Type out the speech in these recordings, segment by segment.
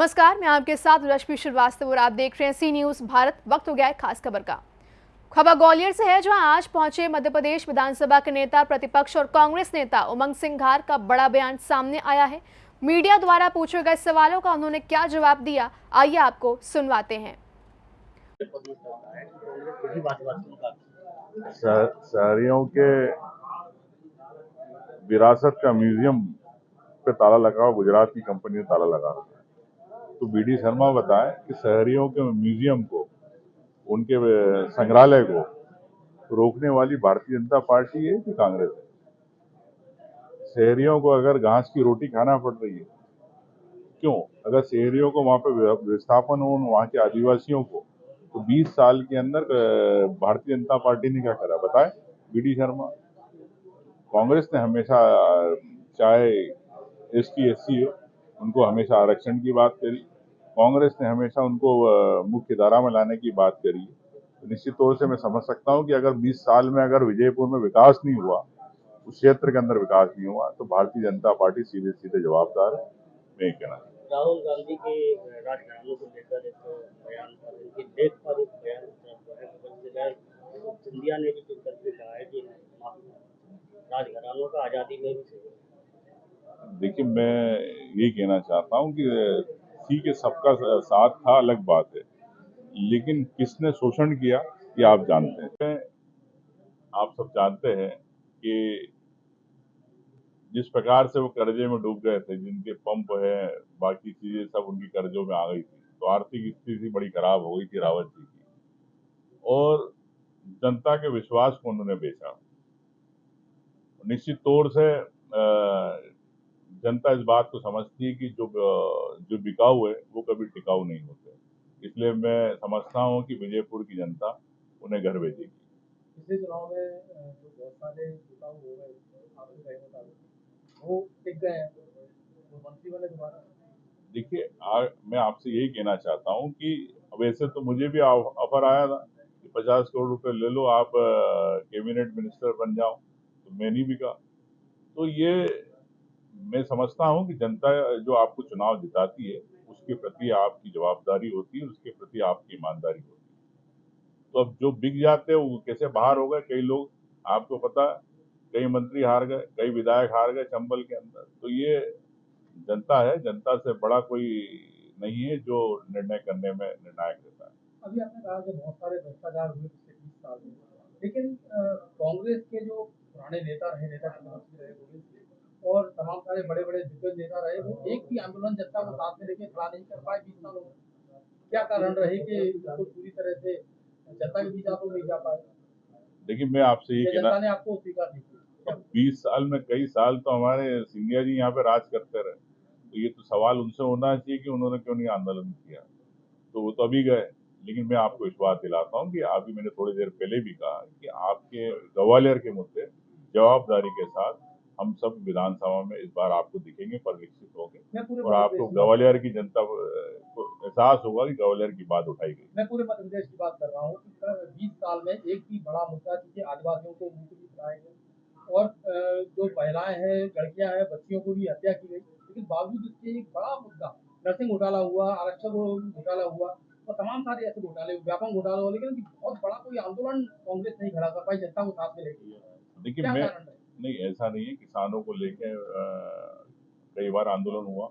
नमस्कार, मैं आपके साथ रश्मि श्रीवास्तव और आप देख रहे हैं सी न्यूज भारत। वक्त हो गया है खास खबर का। खबर ग्वालियर से है, जहां आज पहुंचे मध्य प्रदेश विधानसभा के नेता प्रतिपक्ष और कांग्रेस नेता उमंग सिंघार का बड़ा बयान सामने आया है। मीडिया द्वारा पूछे गए सवालों का उन्होंने क्या जवाब दिया, आइए आपको सुनवाते हैं। शहरियों के विरासत का म्यूजियम पे ताला लगा हुआ, गुजरात की कंपनी ने ताला लगा रखा है। तो बी डी शर्मा बताएं कि शहरियों के म्यूजियम को, उनके संग्रहालय को रोकने वाली भारतीय जनता पार्टी है कि कांग्रेस है? शहरियों को अगर घास की रोटी खाना पड़ रही है, क्यों? अगर शहरियों को वहाँ पे विस्थापन हो, वहाँ के आदिवासियों को, तो 20 साल के अंदर भारतीय जनता पार्टी ने क्या करा बताएं? B D Sharma. कांग्रेस ने हमेशा, चाहे ST SC हो, उनको हमेशा आरक्षण की बात करी। कांग्रेस ने हमेशा उनको मुख्य धारा में लाने की बात करी। तो निश्चित तौर से मैं समझ सकता हूँ कि अगर 20 साल में अगर विजयपुर में विकास नहीं हुआ, उस क्षेत्र के अंदर विकास नहीं हुआ, तो भारतीय जनता पार्टी सीधे सीधे जवाबदार है। मैं कहना राहुल गांधी के राजघरानों को लेकर एक बयान था, उनके लेख पर एक बयान सिंधिया ने भी कुछ करके कहा है कि राजघरानों का आजादी में भी सही। देखिए, मैं ये कहना चाहता हूँ कि ठीक है, सबका साथ था अलग बात है, लेकिन किसने शोषण किया ये आप जानते हैं। आप सब जानते हैं कि जिस प्रकार से वो कर्जे में डूब गए थे, जिनके पंप है, बाकी चीजें सब उनकी कर्जों में आ गई थी, तो आर्थिक स्थिति बड़ी खराब हो गई थी रावत जी की, और जनता के विश्वास को उन्होंने बेचा। निश्चित तौर से जनता इस बात को समझती है कि जो बिकाऊ है वो कभी टिकाऊ नहीं होते। इसलिए मैं समझता हूँ कि विजयपुर की जनता उन्हें घर भेजेगी। पिछले चुनाव में जो बहुत सारे बिकाऊ हो गए, आपके कहे मुताबिक वो टिक गए हैं, वो मंत्री बने दोबारा। देखिए, मैं आपसे यही कहना चाहता हूँ कि वैसे तो मुझे भी ऑफर आया था कि 50 करोड़ रुपए ले लो, आप कैबिनेट मिनिस्टर बन जाओ, तो मैं नहीं बिका। तो ये मैं समझता हूँ कि जनता जो आपको चुनाव जिताती है, उसके प्रति आपकी जवाबदारी होती है, उसके प्रति आपकी ईमानदारी होती है। तो अब जो बिक जाते हैं वो कैसे बाहर हो गए, कई लोग, आपको पता है, कई मंत्री हार गए, कई विधायक हार गए चंबल के अंदर। तो ये जनता है, जनता से बड़ा कोई नहीं है जो निर्णय करने में निर्णायक रहता है। अभी आपने कहा कि बहुत सारे भ्रष्टाचार हुए पिछले 20 साल में, लेकिन कांग्रेस के जो पुराने नेता रहे, नेता चक्रवर्ती रहे, गोविंद सिंह और तमाम सारे बड़े बड़े दिग्गज नेता रहे, वो एक भी आंदोलन जनता को साथ में लेके खड़ा नहीं कर पाए 20 सालों में। क्या कारण रहे कि बिल्कुल पूरी तरह से जनता के बीच आप लोग नहीं जा पाए? देखिए, मैं आपसे ये कहना, जनता ने आपको स्वीकार नहीं किया। 20 साल में कई साल तो हमारे सिंधिया जी यहाँ पे राज करते रहे, तो ये तो सवाल उनसे होना चाहिए कि उन्होंने क्यों नहीं आंदोलन किया। तो वो तो अभी गए, लेकिन मैं आपको विश्वास दिलाता हूँ कि अभी मैंने थोड़ी देर पहले भी कहा कि आपके ग्वालियर के मुद्दे जवाबदारी के साथ हम सब विधानसभा में इस बार आपको दिखेंगे, परिलक्षित होंगे, और आपको ग्वालियर की जनता को एहसास होगा कि ग्वालियर की बात उठाई गई। मैं पूरे मध्य प्रदेश की बात कर रहा हूँ कि 20 साल में एक भी बड़ा मुद्दा जिसे आदिवासियों को मुफ्त भी खिलाए गए और जो महिलाएं हैं, लड़कियां हैं, बच्चियों को भी हत्या की गई, लेकिन बावजूद इसके एक बड़ा मुद्दा नर्सिंग घोटाला हुआ, आरक्षक घोटाला हुआ और तमाम सारे ऐसे घोटाले, व्यापक घोटाला हुआ, लेकिन बहुत बड़ा कोई आंदोलन कांग्रेस नहीं खड़ा कर पाई जनता को साथ में लेके। देखिए, मैं नहीं, ऐसा नहीं है। किसानों को लेके कई बार आंदोलन हुआ,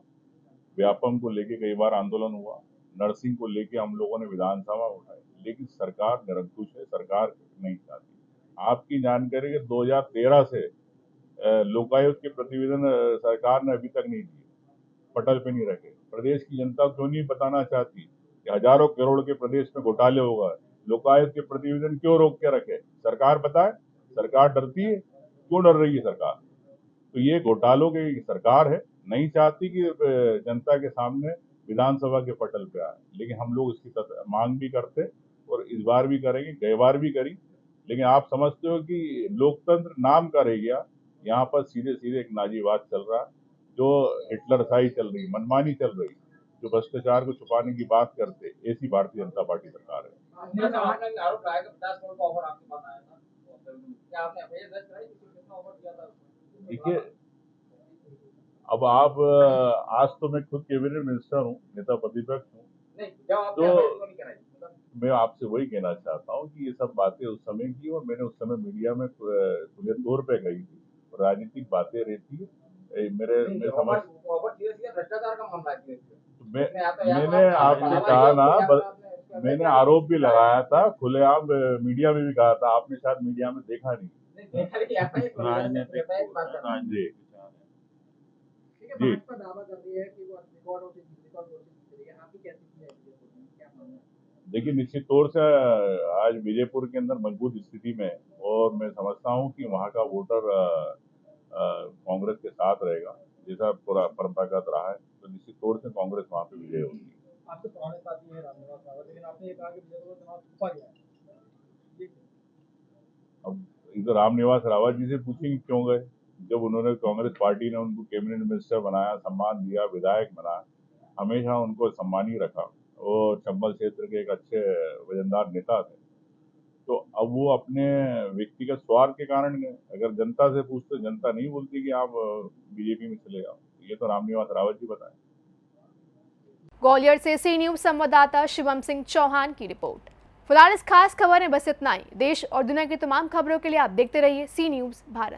व्यापम को लेके कई बार आंदोलन हुआ, नर्सिंग को लेके हम लोगों ने विधानसभा उठाई, लेकिन सरकार निरंकुश है, सरकार नहीं चाहती। आपकी जानकारी के 2013 से लोकायुक्त के प्रतिवेदन सरकार ने अभी तक नहीं दिए, पटल पे नहीं रखे। प्रदेश की जनता क्यों नहीं बताना चाहती कि हजारों करोड़ के प्रदेश में घोटाले हो गए, लोकायुक्त के प्रतिवेदन क्यों रोक के रखे? सरकार बताए, सरकार डरती है, क्यों डर रही है सरकार? तो ये घोटालों की सरकार है, नहीं चाहती कि जनता के सामने विधानसभा के पटल पे आए, लेकिन हम लोग इसकी मांग भी करते और इस बार भी करेंगे, गई बार भी करी। लेकिन आप समझते हो कि लोकतंत्र नाम का रह गया, यहाँ पर सीधे सीधे एक नाजीवाद चल रहा है, जो हिटलरशाही चल रही, मनमानी चल रही, जो भ्रष्टाचार को छुपाने की बात करते, ऐसी भारतीय जनता पार्टी सरकार है। देखिए, अब आप आज तो मैं खुद कैबिनेट मिनिस्टर हूँ, नेता प्रतिपक्ष हूँ, नहीं, जब आपने तो हमारे को नहीं कराई, मतलब मैं आपसे वही कहना चाहता हूँ कि ये सब बातें उस समय की और मैंने उस समय मीडिया में खुले तौर पे कही थी। राजनीतिक बातें रहती है, मेरे नहीं, मैं समझ बहुत सीधा भ्रष्टाचार का मामला है इसमें। मैं इसमें या तो मैंने आप आपसे हमारे कहा योग ना को या तो आपने उसके अंदर मैंने क्या आरोप भी किया है? लगाया था खुलेआम, मीडिया में भी कहा था, आपने शायद मीडिया में देखा नहीं। नहीं, देखा नहीं, ऐसा ही सुना है, ऐसा ही बात कर रहा हूं। जी ठीक है, जी भाजपा दावा कर रही है कि वो रिकॉर्ड वोटिंग जीत रही है, आपकी कैसी चीज है बीजेपी, क्या मानना है? देखिए, निश्चित तौर से आज बीजेपुर के अंदर मजबूत स्थिति में है और मैं समझता हूँ कि वहाँ का वोटर कांग्रेस के साथ रहेगा, जैसा पूरा परंपरागत रहा है, तो निश्चित तौर से कांग्रेस वहाँ पे विजय होगी। आपके पुराने साथी हैं रामनिवास रावत, लेकिन आपने ये कहा कि बीजेपी का चुनाव छुपा गया है। ये अब इधर रामनिवास रावत जी से पूछेंगे क्यों गए, जब उन्होंने कांग्रेस पार्टी ने उनको कैबिनेट मिनिस्टर बनाया, सम्मान दिया, विधायक बनाया, हमेशा उनको सम्मान ही रखा। वो चंबल क्षेत्र के एक अच्छे वजनदार नेता थे, तो अब वो अपने व्यक्तिगत स्वार्थ के कारण गए। अगर जनता से पूछते, जनता नहीं बोलती कि आप बीजेपी में चले जाओ, ये तो रामनिवास रावत जी बताएं। ग्वालियर से सी न्यूज संवाददाता शिवम सिंह चौहान की रिपोर्ट। फिलहाल इस खास खबर में बस इतना ही। देश और दुनिया की तमाम खबरों के लिए आप देखते रहिए सी न्यूज भारत।